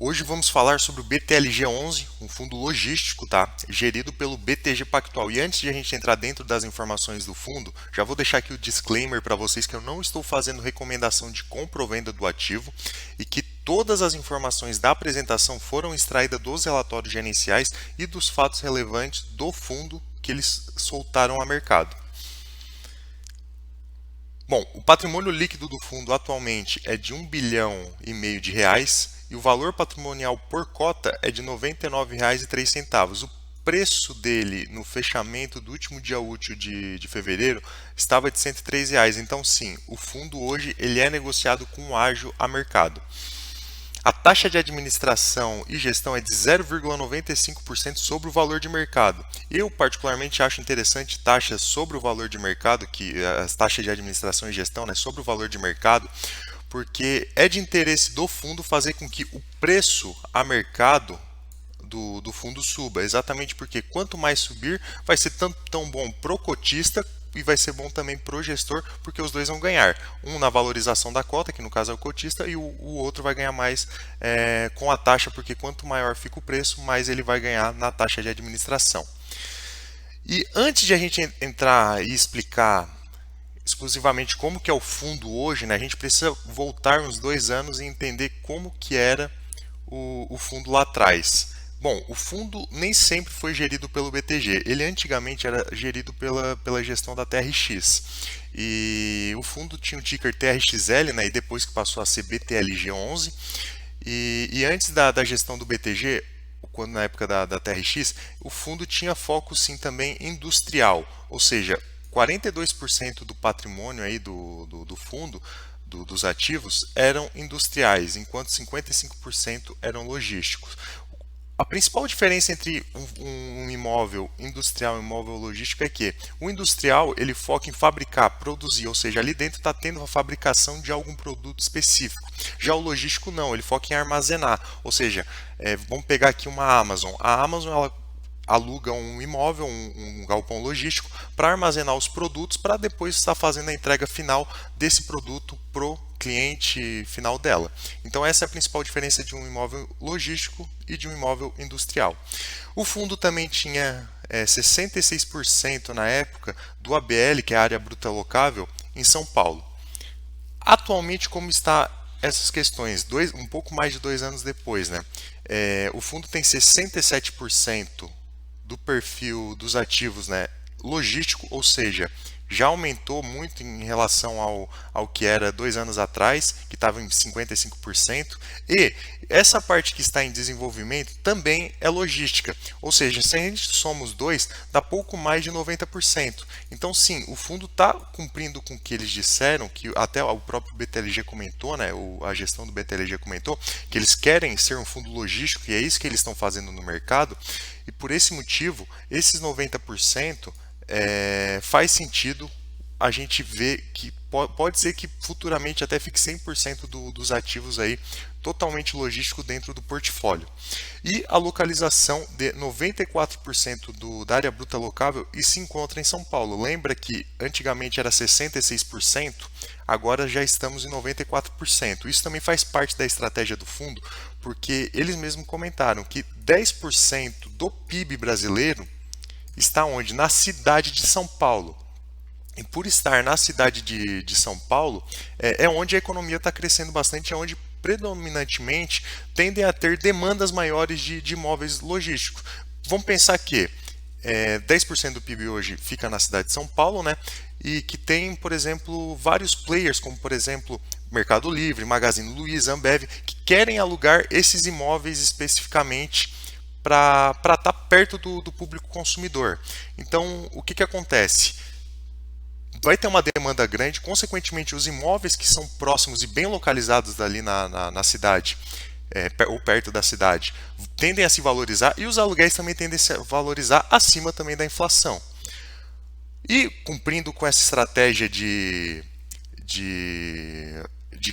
Hoje vamos falar sobre o BTLG11, um fundo logístico, tá? Gerido pelo BTG Pactual. E antes de a gente entrar dentro das informações do fundo, já vou deixar aqui o disclaimer para vocês que eu não estou fazendo recomendação de compra ou venda do ativo e que todas as informações da apresentação foram extraídas dos relatórios gerenciais e dos fatos relevantes do fundo que eles soltaram a mercado. Bom, o patrimônio líquido do fundo atualmente é de 1,5 bilhão de reais e o valor patrimonial por cota é de R$ 99,03. O preço dele no fechamento do último dia útil de fevereiro estava de R$ 103 reais. Então, sim, o fundo hoje ele é negociado com ágio a mercado. A taxa de administração e gestão é de 0,95% sobre o valor de mercado. Eu, particularmente, acho interessante taxas sobre o valor de mercado, que as taxas de administração e gestão, né, sobre o valor de mercado, porque é de interesse do fundo fazer com que o preço a mercado do fundo suba, exatamente porque quanto mais subir, vai ser tão bom pro cotista e vai ser bom também pro gestor, porque os dois vão ganhar. Um na valorização da cota, que no caso é o cotista, e o outro vai ganhar mais com a taxa, porque quanto maior fica o preço, mais ele vai ganhar na taxa de administração. E antes de a gente entrar e explicar exclusivamente como que é o fundo hoje, né, a gente precisa voltar uns 2 anos e entender como que era o fundo lá atrás. Bom, o fundo nem sempre foi gerido pelo BTG. Ele antigamente era gerido pela gestão da TRX. E o fundo tinha o ticker TRXL, né, e depois que passou a ser BTLG11. E antes da gestão do BTG, quando na época da TRX, o fundo tinha foco sim também industrial, ou seja, 42% do patrimônio aí do fundo, dos ativos, eram industriais, enquanto 55% eram logísticos. A principal diferença entre um imóvel industrial e um imóvel logístico é que o industrial ele foca em fabricar, produzir, ou seja, ali dentro está tendo a fabricação de algum produto específico. Já o logístico não, ele foca em armazenar, ou seja, vamos pegar aqui uma Amazon. A Amazon ela aluga um imóvel, um galpão logístico, para armazenar os produtos, para depois estar fazendo a entrega final desse produto pro cliente final dela. Então essa é a principal diferença de um imóvel logístico e de um imóvel industrial. O fundo também tinha 66% na época do ABL, que é a área bruta locável, em São Paulo. Atualmente, como está essas questões, um pouco mais de 2 anos depois, né? O fundo tem 67% do perfil dos ativos, né, logístico, ou seja, já aumentou muito em relação ao que era 2 anos atrás, que estava em 55%, e essa parte que está em desenvolvimento também é logística, ou seja, se a gente soma os dois, dá pouco mais de 90%. Então, sim, o fundo está cumprindo com o que eles disseram, que até o próprio BTLG comentou, né, a gestão do BTLG comentou, que eles querem ser um fundo logístico, e é isso que eles estão fazendo no mercado, e por esse motivo, esses 90% faz sentido a gente ver que pode ser que futuramente até fique 100% dos ativos aí totalmente logístico dentro do portfólio. E a localização de 94% da área bruta locável e se encontra em São Paulo. Lembra que antigamente era 66%, agora já estamos em 94%. Isso também faz parte da estratégia do fundo, porque eles mesmos comentaram que 10% do PIB brasileiro está onde? Na cidade de São Paulo. E por estar na cidade de São Paulo, onde a economia está crescendo bastante, é onde predominantemente tendem a ter demandas maiores de imóveis logísticos. Vamos pensar que 10% do PIB hoje fica na cidade de São Paulo, né? E que tem, por exemplo, vários players, como por exemplo Mercado Livre, Magazine Luiza, Ambev, que querem alugar esses imóveis especificamente para estar perto do público consumidor. Então, o que acontece? Vai ter uma demanda grande, consequentemente, os imóveis que são próximos e bem localizados ali na cidade, ou perto da cidade, tendem a se valorizar e os aluguéis também tendem a se valorizar acima também da inflação. E cumprindo com essa estratégia de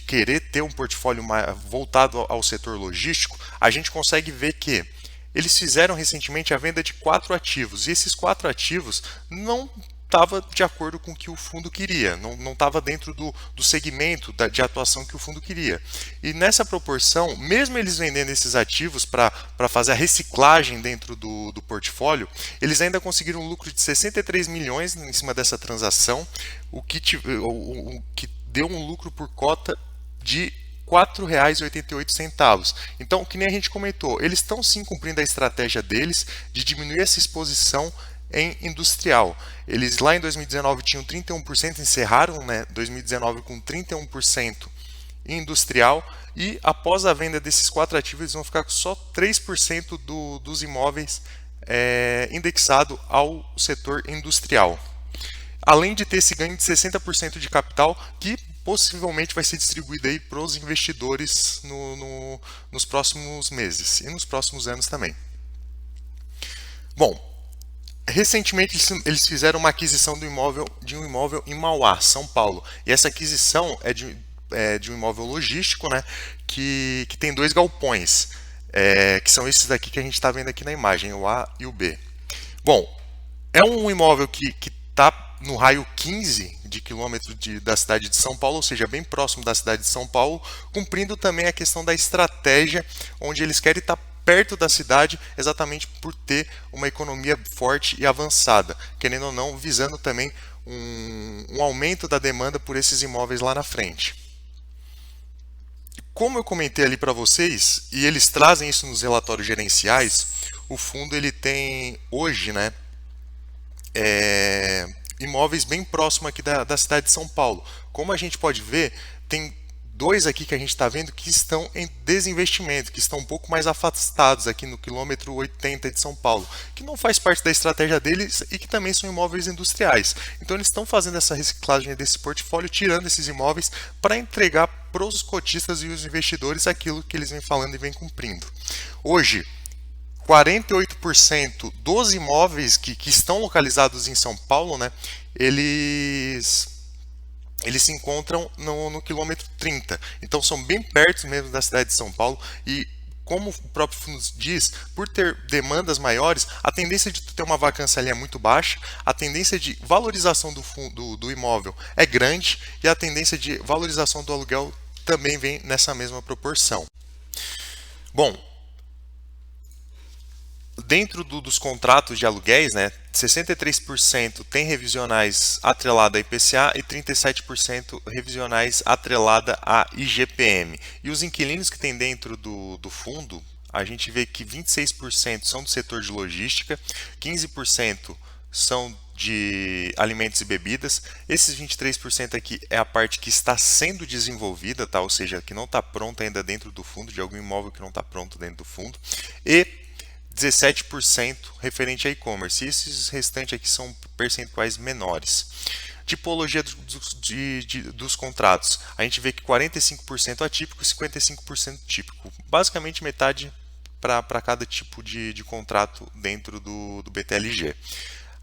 querer ter um portfólio voltado ao setor logístico, a gente consegue ver que eles fizeram recentemente a venda de 4 ativos, e esses 4 ativos não estava de acordo com o que o fundo queria, não estava dentro do segmento de atuação que o fundo queria. E nessa proporção, mesmo eles vendendo esses ativos para fazer a reciclagem dentro do portfólio, eles ainda conseguiram um lucro de 63 milhões em cima dessa transação, o que deu um lucro por cota de R$ 4,88. Então, que nem a gente comentou, eles estão sim cumprindo a estratégia deles de diminuir essa exposição em industrial. Eles lá em 2019 tinham 31%, encerraram 2019 com 31% em industrial, e após a venda desses 4 ativos eles vão ficar com só 3% dos imóveis indexado ao setor industrial. Além de ter esse ganho de 60% de capital, que possivelmente vai ser distribuído aí para os investidores nos próximos meses e nos próximos anos também. Bom, recentemente eles fizeram uma aquisição de um imóvel em Mauá, São Paulo. E essa aquisição é de um imóvel logístico, né, que tem 2 galpões, que são esses daqui que a gente está vendo aqui na imagem, o A e o B. Bom, é um imóvel que está no raio 15 de quilômetro da cidade de São Paulo, ou seja, bem próximo da cidade de São Paulo, cumprindo também a questão da estratégia, onde eles querem estar perto da cidade, exatamente por ter uma economia forte e avançada, querendo ou não, visando também um aumento da demanda por esses imóveis lá na frente. Como eu comentei ali para vocês, e eles trazem isso nos relatórios gerenciais, o fundo ele tem hoje, né, imóveis bem próximo aqui da cidade de São Paulo. Como a gente pode ver, tem 2 aqui que a gente está vendo que estão em desinvestimento, que estão um pouco mais afastados aqui no quilômetro 80 de São Paulo, que não faz parte da estratégia deles e que também são imóveis industriais. Então eles estão fazendo essa reciclagem desse portfólio, tirando esses imóveis para entregar para os cotistas e os investidores aquilo que eles vêm falando e vêm cumprindo. Hoje, 48% dos imóveis que estão localizados em São Paulo, né, eles se encontram no quilômetro 30. Então são bem perto mesmo da cidade de São Paulo, e como o próprio fundo diz, por ter demandas maiores, a tendência de ter uma vacância ali é muito baixa, a tendência de valorização do imóvel é grande, e a tendência de valorização do aluguel também vem nessa mesma proporção. Bom, dentro dos contratos de aluguéis, né, 63% tem revisionais atrelada a IPCA e 37% revisionais atrelada a IGPM. E os inquilinos que tem dentro do fundo, a gente vê que 26% são do setor de logística, 15% são de alimentos e bebidas. Esses 23% aqui é a parte que está sendo desenvolvida, tá? Ou seja, que não está pronta ainda dentro do fundo, de algum imóvel que não está pronto dentro do fundo. E 17% referente a e-commerce. E esses restantes aqui são percentuais menores. Tipologia dos contratos. A gente vê que 45% atípico e 55% típico. Basicamente metade para cada tipo de contrato dentro do BTLG.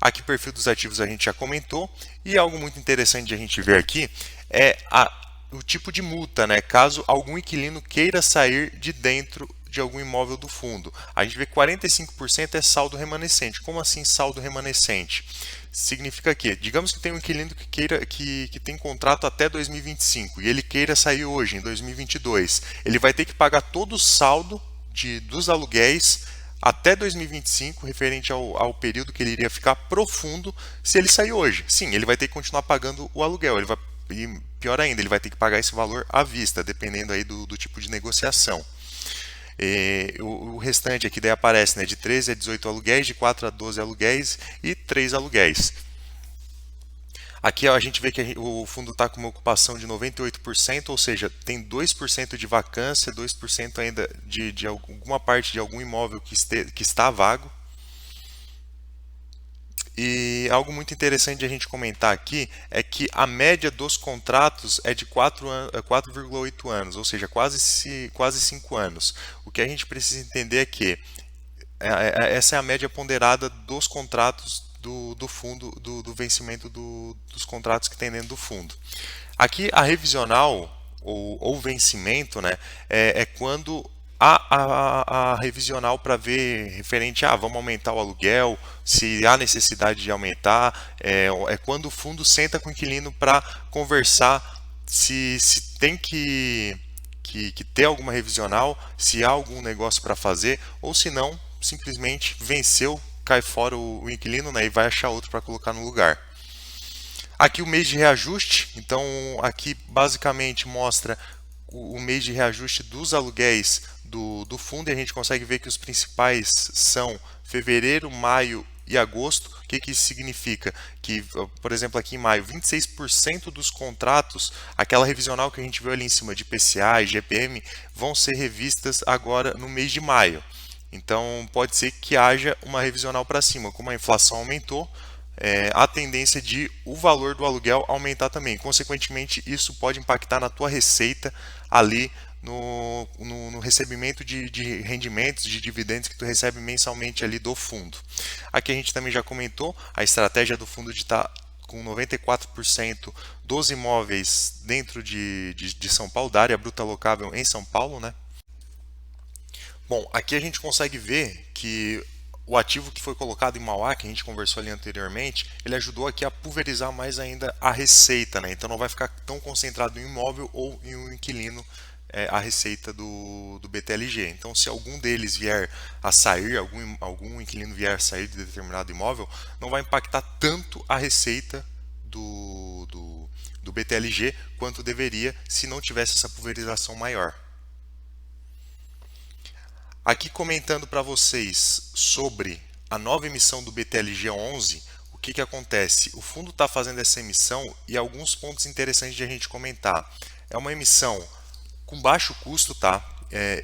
Aqui o perfil dos ativos a gente já comentou. E algo muito interessante de a gente ver aqui é o tipo de multa, né? Caso algum inquilino queira sair de dentro de algum imóvel do fundo. A gente vê que 45% é saldo remanescente. Como assim saldo remanescente? Significa que, digamos que tem um inquilino que tem contrato até 2025 e ele queira sair hoje, em 2022. Ele vai ter que pagar todo o saldo dos aluguéis até 2025, referente ao período que ele iria ficar pro fundo se ele sair hoje. Sim, ele vai ter que continuar pagando o aluguel. E pior ainda, ele vai ter que pagar esse valor à vista, dependendo aí do tipo de negociação. O restante aqui daí aparece, né, de 13 a 18 aluguéis, de 4 a 12 aluguéis e 3 aluguéis. Aqui ó, a gente vê que o fundo está com uma ocupação de 98%, ou seja, tem 2% de vacância, 2% ainda de alguma parte de algum imóvel que está vago. E algo muito interessante de a gente comentar aqui é que a média dos contratos é de 4,8 anos, ou seja, quase 5 anos. O que a gente precisa entender é que essa é a média ponderada dos contratos do fundo, do vencimento dos contratos que tem dentro do fundo. Aqui a revisional ou vencimento, né, é quando a revisional para ver referente a vamos aumentar o aluguel, se há necessidade de aumentar, é quando o fundo senta com o inquilino para conversar se tem que ter alguma revisional, se há algum negócio para fazer, ou se não, simplesmente venceu, cai fora o inquilino, né, e vai achar outro para colocar no lugar. Aqui o mês de reajuste, então aqui basicamente mostra o mês de reajuste dos aluguéis do fundo e a gente consegue ver que os principais são fevereiro, maio e agosto. O que isso significa? Que, por exemplo, aqui em maio, 26% dos contratos, aquela revisional que a gente viu ali em cima de IPCA e GPM, vão ser revistas agora no mês de maio. Então pode ser que haja uma revisional para cima, como a inflação aumentou, a tendência de o valor do aluguel aumentar também. Consequentemente, isso pode impactar na tua receita ali no recebimento de rendimentos, de dividendos que tu recebe mensalmente ali do fundo. Aqui a gente também já comentou a estratégia do fundo de estar com 94% dos imóveis dentro de São Paulo, da área bruta locável em São Paulo, né? Bom, aqui a gente consegue ver que o ativo que foi colocado em Mauá, que a gente conversou ali anteriormente, ele ajudou aqui a pulverizar mais ainda a receita, né? Então não vai ficar tão concentrado em um imóvel ou em um inquilino a receita do BTLG. Então se algum deles vier a sair, algum inquilino vier a sair de determinado imóvel, não vai impactar tanto a receita do BTLG quanto deveria se não tivesse essa pulverização maior. Aqui comentando para vocês sobre a nova emissão do BTLG 11, o que acontece? O fundo está fazendo essa emissão e alguns pontos interessantes de a gente comentar. É uma emissão com baixo custo, tá?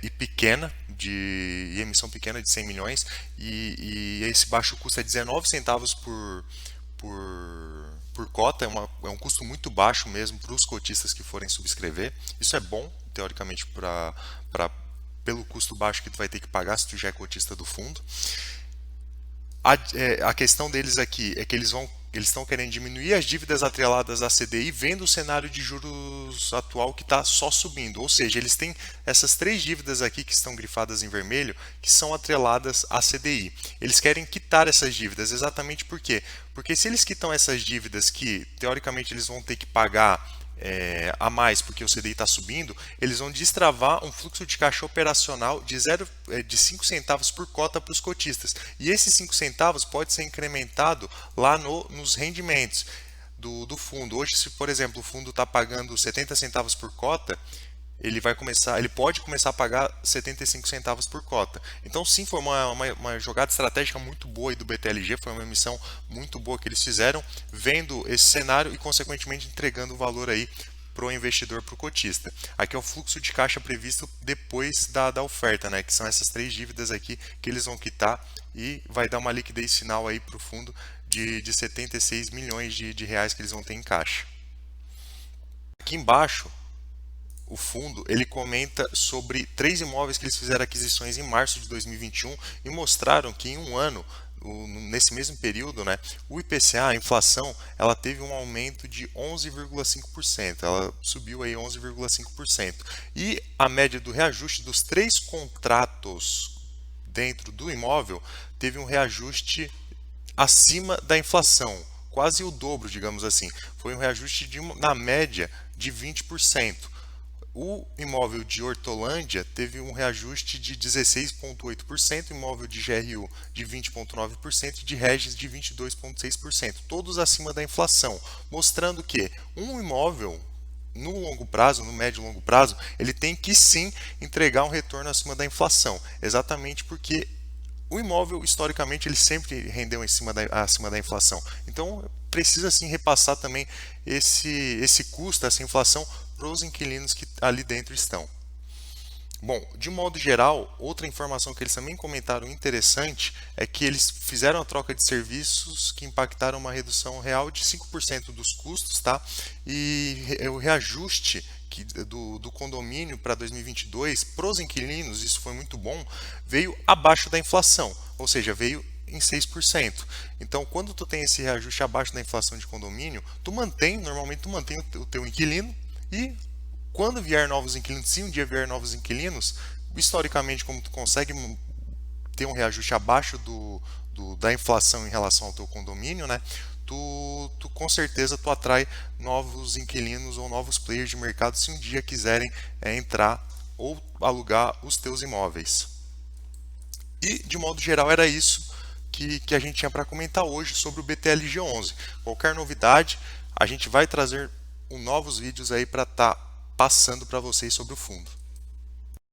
E pequena, de emissão pequena de 100 milhões, e esse baixo custo é 19 centavos por cota, é um custo muito baixo mesmo para os cotistas que forem subscrever. Isso é bom, teoricamente, pelo custo baixo que tu vai ter que pagar se tu já é cotista do fundo. A questão deles aqui é que eles estão querendo diminuir as dívidas atreladas à CDI, vendo o cenário de juros atual que está só subindo. Ou seja, eles têm essas três dívidas aqui que estão grifadas em vermelho, que são atreladas à CDI. Eles querem quitar essas dívidas, exatamente por quê? Porque se eles quitam essas dívidas que, teoricamente, eles vão ter que pagar a mais porque o CDI está subindo, eles vão destravar um fluxo de caixa operacional de 5 centavos por cota para os cotistas. E esses 5 centavos pode ser incrementado lá nos rendimentos do fundo. Hoje, se por exemplo o fundo está pagando 70 centavos por cota, ele pode começar a pagar 75 centavos por cota. Então sim, foi uma jogada estratégica muito boa aí do BTLG, foi uma emissão muito boa que eles fizeram, vendo esse cenário e consequentemente entregando o valor aí para o investidor, para o cotista. Aqui é o fluxo de caixa previsto depois da oferta, né? Que são essas três dívidas aqui que eles vão quitar e vai dar uma liquidez final aí para o fundo de 76 milhões de reais que eles vão ter em caixa. Aqui embaixo o fundo ele comenta sobre 3 imóveis que eles fizeram aquisições em março de 2021 e mostraram que em um ano, nesse mesmo período, né, o IPCA, a inflação, ela teve um aumento de 11,5%, ela subiu aí 11,5%. E a média do reajuste dos 3 contratos dentro do imóvel teve um reajuste acima da inflação, quase o dobro, digamos assim. Foi um reajuste na média de 20%. O imóvel de Hortolândia teve um reajuste de 16,8%, imóvel de GRU de 20,9% e de Regis de 22,6%, todos acima da inflação, mostrando que um imóvel no longo prazo, no médio e longo prazo, ele tem que sim entregar um retorno acima da inflação, exatamente porque o imóvel, historicamente, ele sempre rendeu acima da inflação. Então, precisa sim repassar também esse custo, essa inflação, para os inquilinos que ali dentro estão. Bom, de modo geral, outra informação que eles também comentaram interessante é que eles fizeram a troca de serviços que impactaram uma redução real de 5% dos custos, tá? E o reajuste do condomínio para 2022 para os inquilinos, isso foi muito bom, veio abaixo da inflação, ou seja, veio em 6%. Então, quando tu tem esse reajuste abaixo da inflação de condomínio, normalmente tu mantém o teu inquilino e quando vier novos inquilinos, se um dia vier novos inquilinos, historicamente, como tu consegue ter um reajuste abaixo da inflação em relação ao teu condomínio, né? Tu com certeza tu atrai novos inquilinos ou novos players de mercado se um dia quiserem entrar ou alugar os teus imóveis. E de modo geral era isso que a gente tinha para comentar hoje sobre o BTLG11. Qualquer novidade, a gente vai trazer novos vídeos aí para estar passando para vocês sobre o fundo.